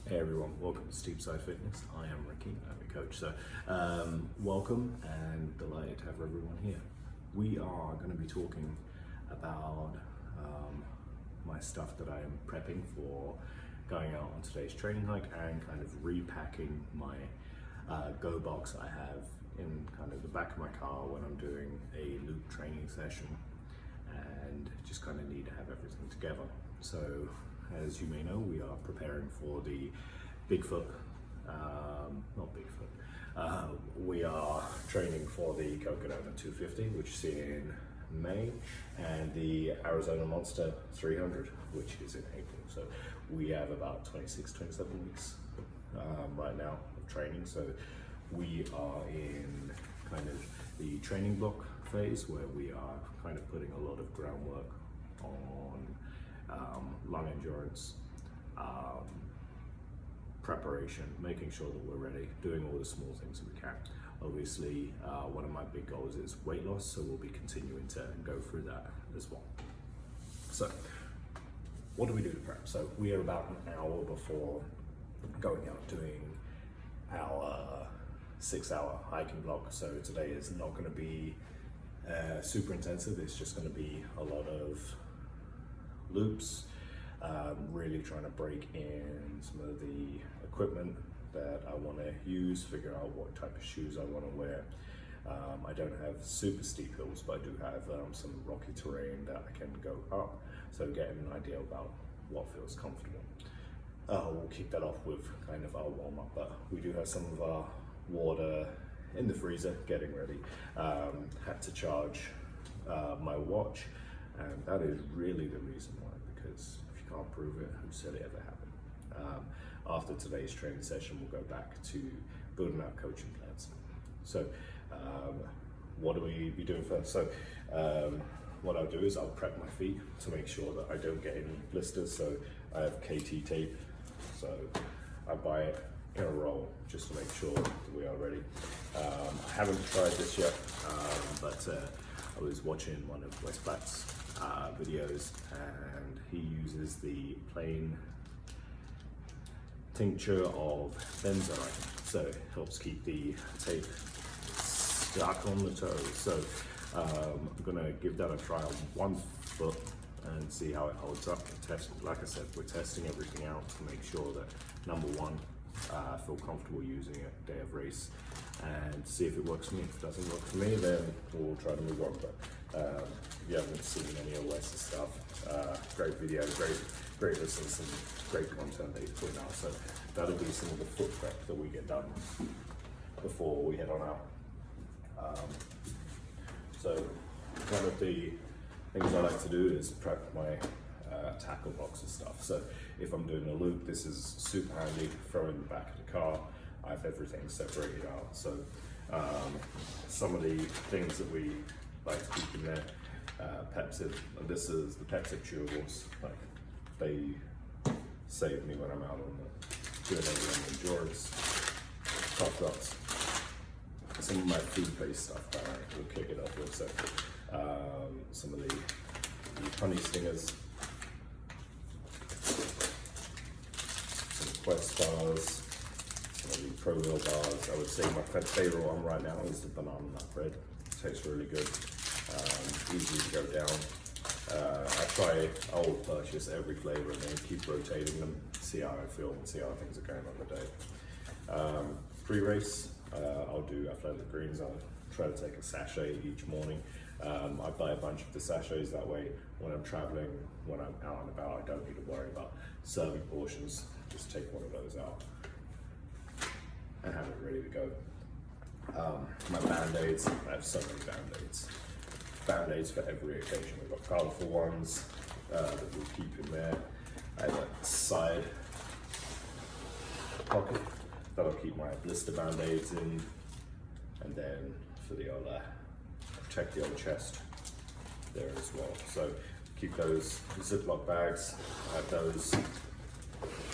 Hey everyone, welcome to Steepside Fitness. I am Ricky, I'm your coach. So, welcome and delighted to have everyone here. We are going to be talking about my stuff that I am prepping for going out on today's training hike and kind of repacking my go box I have in kind of the back of my car when I'm doing a loop training session, and just kind of need to have everything together. So, as you may know, we are preparing for the Bigfoot, not Bigfoot, we are training for the Cocodona 250, which is in May, and the Arizona Monster 300, which is in April. So we have about 26, 27 weeks right now of training. So we are in kind of the training block phase where we are kind of putting a lot of groundwork on lung endurance, preparation, making sure that we're ready, doing all the small things that we can. Obviously, one of my big goals is weight loss, so we'll be continuing to go through that as well. So, what do we do to prep? So, we are about an hour before going out doing our 6-hour hiking block. So, today is not going to be super intensive, it's just going to be a lot of loops, really trying to break in some of the equipment that I want to use, figure out what type of shoes I want to wear. I don't have super steep hills, but I do have some rocky terrain that I can go up, so getting an idea about what feels comfortable. We'll kick that off with kind of our warm-up, but we do have some of our water in the freezer getting ready. Had to charge my watch, and that is really the reason why, because if you can't prove it, who said it ever happened? After today's training session, we'll go back to building our coaching plans. So what do we be doing first? So what I'll do is I'll prep my feet to make sure that I don't get any blisters. So I have KT tape, so I buy it in a roll just to make sure that we are ready. I haven't tried this yet, but I was watching one of Wes Black's videos, and he uses the plain tincture of benzoate, so it helps keep the tape stuck on the toes. So I'm gonna give that a try on one foot and see how it holds up. Like I said, we're testing everything out to make sure that, number one, I feel comfortable using it day of race, and see if it works for me. If it doesn't work for me, then we'll try to move on. But if you haven't seen any of Wes's stuff, great video, great listen, some great content that he's putting out. So that'll be some of the foot prep that we get done before we head on out. So one of the things I like to do is prep my tackle box and stuff. So if I'm doing a loop, this is super handy. Throw in the back of the car. I have everything separated out. So some of the things that we like to keep in there, Pepsid. This is the Pepsid chewables. Like, they save me when I'm out on the doing endurance. Top dots. Some of my food-based stuff that I will kick it off with. So some of the honey stingers, some Quest bars, some of the Pro Meal bars. I would say my favorite one right now is the banana nut bread. Tastes really good, easy to go down. I'll purchase every flavor and then keep rotating them, see how I feel and see how things are going on the day. Pre-race, I'll do athletic greens. I'll try to take a sachet each morning. I buy a bunch of the sachets, that way when I'm traveling, when I'm out and about, I don't need to worry about serving portions. Just take one of those out and have it ready to go. My Band-Aids, I have so many Band-Aids. Band-Aids for every occasion. We've got colorful ones that we'll keep in there. I have a side pocket that'll keep my blister Band-Aids in, and then for the old protect the old chest there as well. So keep those Ziploc bags. I have those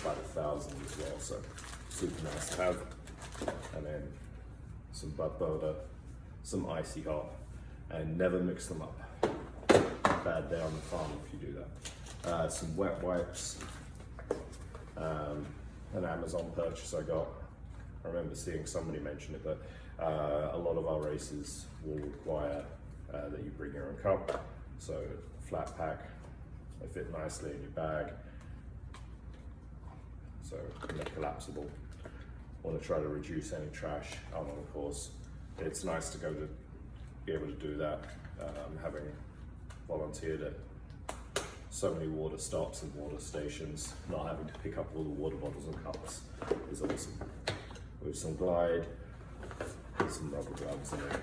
about 1,000 as well, so super nice to have. And then some butt builder, some icy hot, and never mix them up. Bad day on the farm if you do that. Some wet wipes, an Amazon purchase I got. I remember seeing somebody mention it, but a lot of our races will require that you bring your own cup. So flat pack, they fit nicely in your bag. So they're collapsible. Want to try to reduce any trash out on the course. It's nice to be able to do that. Having volunteered at so many water stops and water stations, not having to pick up all the water bottles and cups is awesome. With some Glide, some rubber gloves, and then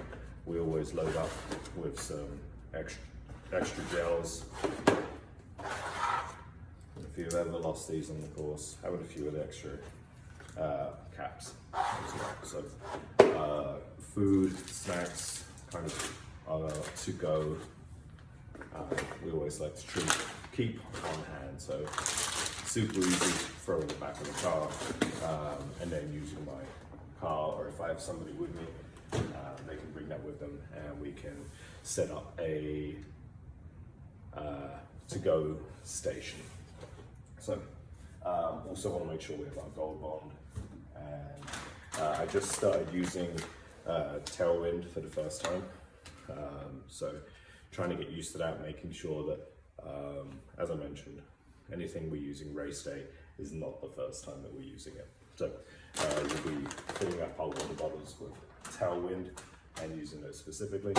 we always load up with some extra gels. If you've ever lost these on the course, having a few of the extra caps as well. So food, snacks, kind of to go. We always like to keep on hand, so super easy, throw in the back of the car, and then using my car, or if I have somebody with me, they can bring that with them, and we can set up a to-go station. So also want to make sure we have our Gold Bond, and I just started using Tailwind for the first time, so trying to get used to that, making sure that, as I mentioned, anything we're using race day is not the first time that we're using it. So we'll be filling up our water bottles with Tailwind and using those specifically.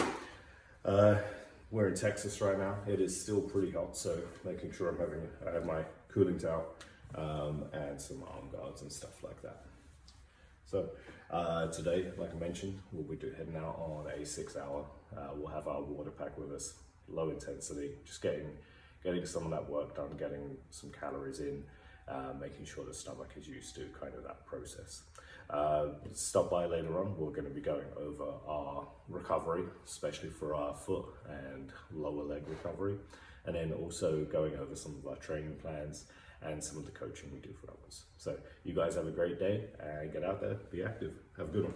We're in Texas right now. It is still pretty hot, so making sure I have my cooling towel and some arm guards and stuff like that. So today, like I mentioned, we'll be heading out on a 6-hour. We'll have our water pack with us, low intensity, just getting some of that work done, getting some calories in, making sure the stomach is used to kind of that process. Stop by later on, we're going to be going over our recovery, especially for our foot and lower leg recovery, and then also going over some of our training plans and some of the coaching we do for others. So you guys have a great day and get out there, be active. Have a good one.